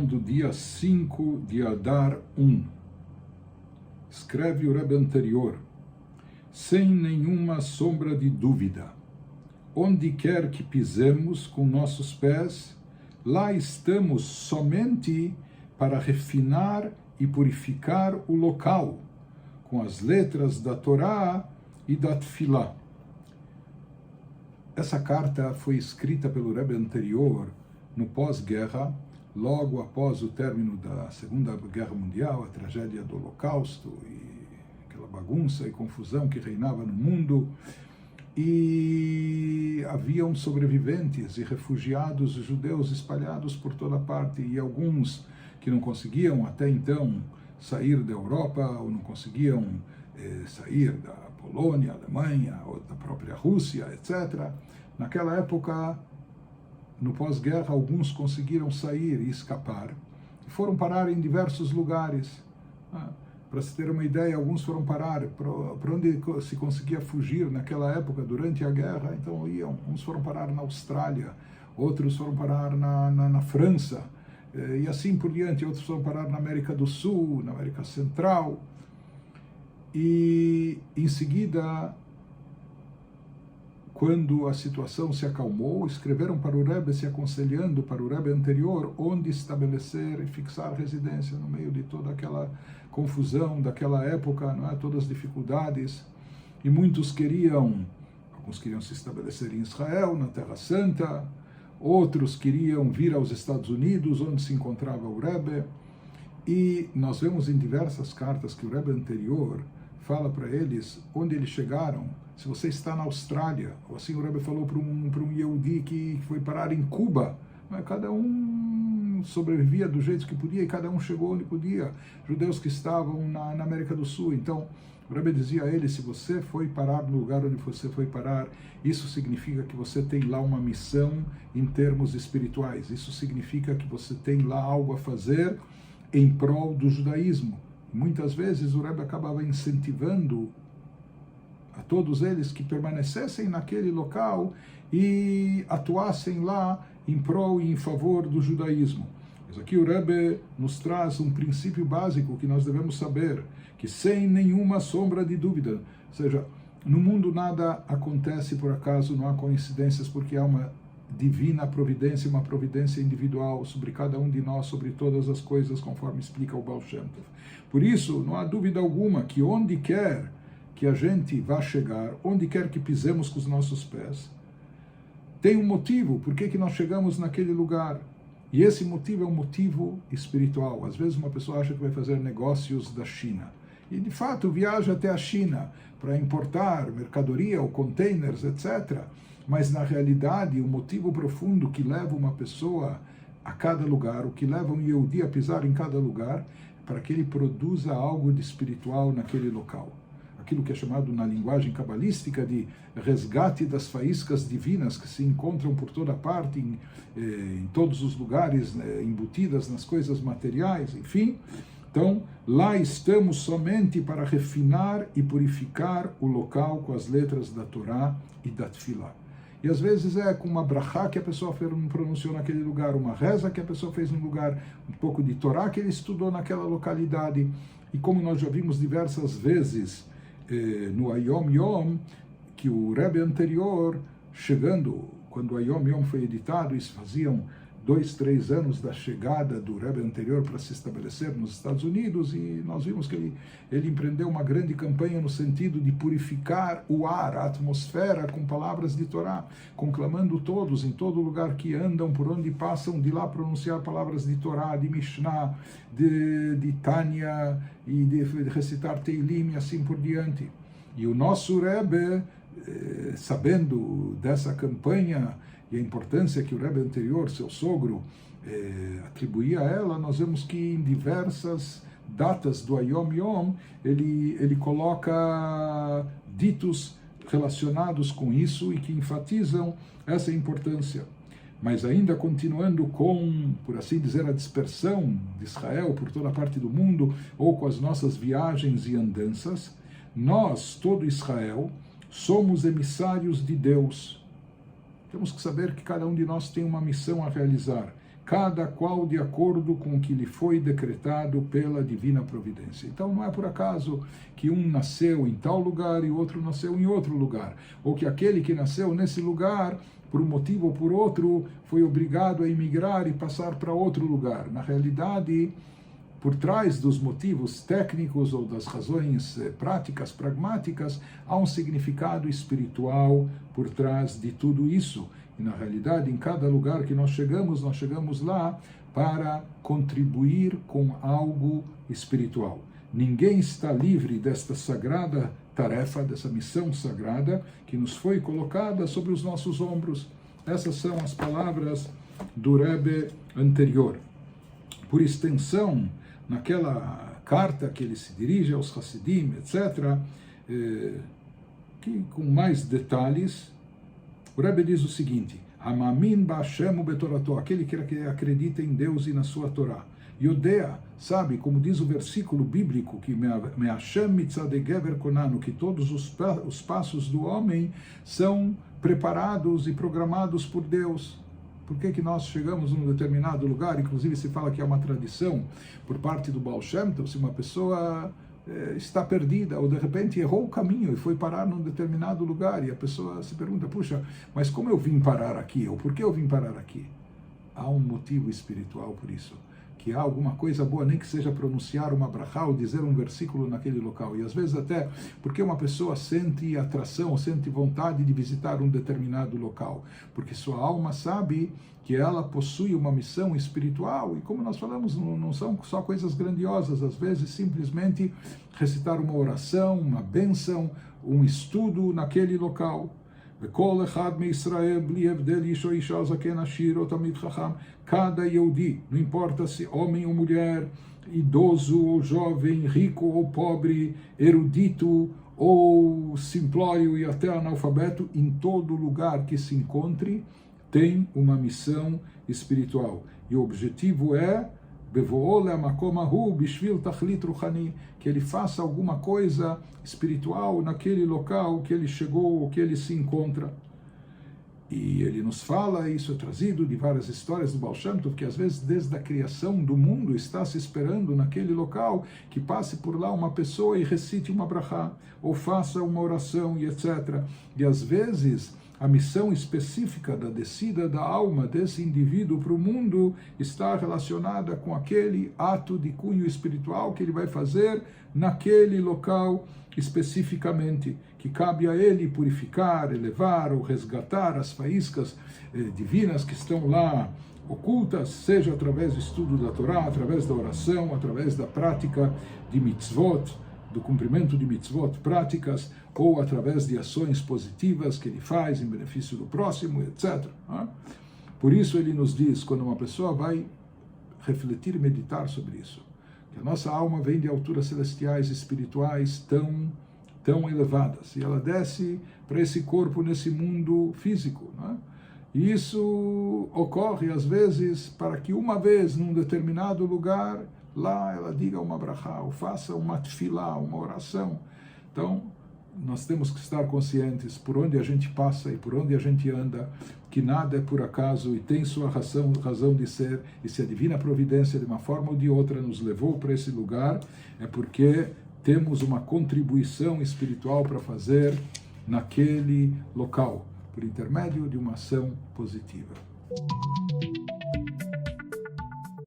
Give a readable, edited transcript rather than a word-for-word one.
do dia 5 de Adar 1. Escreve o Rebbe anterior: sem nenhuma sombra de dúvida, onde quer que pisemos com nossos pés, lá estamos somente para refinar e purificar o local, com as letras da Torá e da Tfilá. Essa carta foi escrita pelo Rebbe anterior no pós-guerra, logo após o término da Segunda Guerra Mundial, a tragédia do Holocausto e aquela bagunça e confusão que reinava no mundo. E haviam sobreviventes e refugiados judeus espalhados por toda parte, e alguns que não conseguiam até então sair da Europa, ou não conseguiam sair da Polônia, Alemanha, ou da própria Rússia, etc. Naquela época, no pós-guerra, alguns conseguiram sair e escapar, e foram parar em diversos lugares. Para se ter uma ideia, alguns foram parar para onde se conseguia fugir naquela época, durante a guerra. Então uns foram parar na Austrália, outros foram parar na França, e assim por diante. Outros foram parar na América do Sul, na América Central. E em seguida, quando a situação se acalmou, escreveram para o Rebbe, se aconselhando para o Rebbe anterior, onde estabelecer e fixar residência no meio de toda aquela confusão daquela época, não é? Todas as dificuldades. E muitos alguns queriam se estabelecer em Israel, na Terra Santa, outros queriam vir aos Estados Unidos, onde se encontrava o Rebbe. E nós vemos em diversas cartas que o Rebbe anterior fala para eles onde eles chegaram. Se você está na Austrália, ou assim o Rebbe falou para um Yehudi que foi parar em Cuba, mas cada um sobrevivia do jeito que podia, e cada um chegou onde podia. Judeus que estavam na América do Sul. Então, o Rebbe dizia a ele: se você foi parar no lugar onde você foi parar, isso significa que você tem lá uma missão em termos espirituais. Isso significa que você tem lá algo a fazer em prol do judaísmo. Muitas vezes o Rebbe acabava incentivando a todos eles que permanecessem naquele local e atuassem lá em prol e em favor do judaísmo. Mas aqui o Rebbe nos traz um princípio básico que nós devemos saber, que sem nenhuma sombra de dúvida, ou seja, no mundo nada acontece por acaso, não há coincidências, porque há uma divina providência, uma providência individual sobre cada um de nós, sobre todas as coisas, conforme explica o Baal Shem Tov. Por isso, não há dúvida alguma que onde quer que a gente vá chegar, onde quer que pisemos com os nossos pés, tem um motivo, por que nós chegamos naquele lugar. E esse motivo é um motivo espiritual. Às vezes uma pessoa acha que vai fazer negócios da China, e de fato viaja até a China para importar mercadoria ou containers, etc. Mas na realidade, o motivo profundo que leva uma pessoa a cada lugar, o que leva um Yehudi a pisar em cada lugar, para que ele produza algo de espiritual naquele local. Aquilo que é chamado na linguagem cabalística de resgate das faíscas divinas que se encontram por toda parte, em todos os lugares, embutidas nas coisas materiais, enfim. Então, lá estamos somente para refinar e purificar o local com as letras da Torá e da Tfilá. E às vezes é com uma brachá que a pessoa pronunciou naquele lugar, uma reza que a pessoa fez no lugar, um pouco de Torá que ele estudou naquela localidade. E como nós já vimos diversas vezes no Ayom Yom, que o Rebbe anterior, chegando, quando o Ayom Yom foi editado, isso faziam 2, 3 anos da chegada do Rebbe anterior para se estabelecer nos Estados Unidos, e nós vimos que ele empreendeu uma grande campanha no sentido de purificar o ar, a atmosfera, com palavras de Torá, conclamando todos, em todo lugar que andam, por onde passam, de lá pronunciar palavras de Torá, de Mishnah, de Tânia, e de recitar Teilim, e assim por diante. E o nosso Rebbe, sabendo dessa campanha, e a importância que o Rebbe anterior, seu sogro, atribuía a ela, nós vemos que em diversas datas do Ayom Yom, ele coloca ditos relacionados com isso e que enfatizam essa importância. Mas ainda continuando com, por assim dizer, a dispersão de Israel por toda a parte do mundo, ou com as nossas viagens e andanças, nós, todo Israel, somos emissários de Deus. Temos que saber que cada um de nós tem uma missão a realizar. cada qual de acordo com o que lhe foi decretado pela divina providência. Então não é por acaso que um nasceu em tal lugar e o outro nasceu em outro lugar, ou que aquele que nasceu nesse lugar, por um motivo ou por outro, foi obrigado a emigrar e passar para outro lugar. Na realidade, por trás dos motivos técnicos ou das razões práticas, pragmáticas, há um significado espiritual por trás de tudo isso. E na realidade, em cada lugar que nós chegamos lá para contribuir com algo espiritual. Ninguém está livre desta sagrada tarefa, dessa missão sagrada que nos foi colocada sobre os nossos ombros. Essas são as palavras do Rebbe anterior. Por extensão, naquela carta que ele se dirige aos Hassidim, etc., que com mais detalhes, o Rebbe diz o seguinte: Hamamin ba'Hashem u'betorato, aquele que acredita em Deus e na sua Torá. Yodea, sabe, como diz o versículo bíblico, que Me'Hashem mitzadei gever konanu, que todos os passos do homem são preparados e programados por Deus. Por que nós chegamos num determinado lugar? Inclusive se fala que é uma tradição por parte do Baal Shem Tov, se uma pessoa está perdida ou de repente errou o caminho e foi parar num determinado lugar e a pessoa se pergunta, puxa, mas como eu vim parar aqui? Ou por que eu vim parar aqui? Há um motivo espiritual por isso, que há alguma coisa boa, nem que seja pronunciar uma brachá ou dizer um versículo naquele local. E às vezes até porque uma pessoa sente atração, sente vontade de visitar um determinado local, porque sua alma sabe que ela possui uma missão espiritual, e como nós falamos, não são só coisas grandiosas, às vezes simplesmente recitar uma oração, uma bênção, um estudo naquele local. Cada Yehudi, não importa se homem ou mulher, idoso ou jovem, rico ou pobre, erudito ou simplório e até analfabeto, em todo lugar que se encontre, tem uma missão espiritual. E o objetivo é que ele faça alguma coisa espiritual naquele local que ele chegou, que ele se encontra. E ele nos fala, isso é trazido de várias histórias do Baal Shem Tov, que às vezes desde a criação do mundo está se esperando naquele local que passe por lá uma pessoa e recite uma brachá, ou faça uma oração e etc. E às vezes a missão específica da descida da alma desse indivíduo para o mundo está relacionada com aquele ato de cunho espiritual que ele vai fazer naquele local especificamente, que cabe a ele purificar, elevar ou resgatar as faíscas divinas que estão lá ocultas, seja através do estudo da Torá, através da oração, através da prática de mitzvot, do cumprimento de mitzvot práticas, ou através de ações positivas que ele faz em benefício do próximo, etc. Por isso ele nos diz, quando uma pessoa vai refletir e meditar sobre isso, que a nossa alma vem de alturas celestiais, espirituais tão elevadas, e ela desce para esse corpo, nesse mundo físico. E isso ocorre, às vezes, para que uma vez, num determinado lugar, lá ela diga uma brachá, ou faça uma tefilá, uma oração. Então, nós temos que estar conscientes por onde a gente passa e por onde a gente anda, que nada é por acaso e tem sua razão de ser, e se a divina providência de uma forma ou de outra nos levou para esse lugar, é porque temos uma contribuição espiritual para fazer naquele local, por intermédio de uma ação positiva.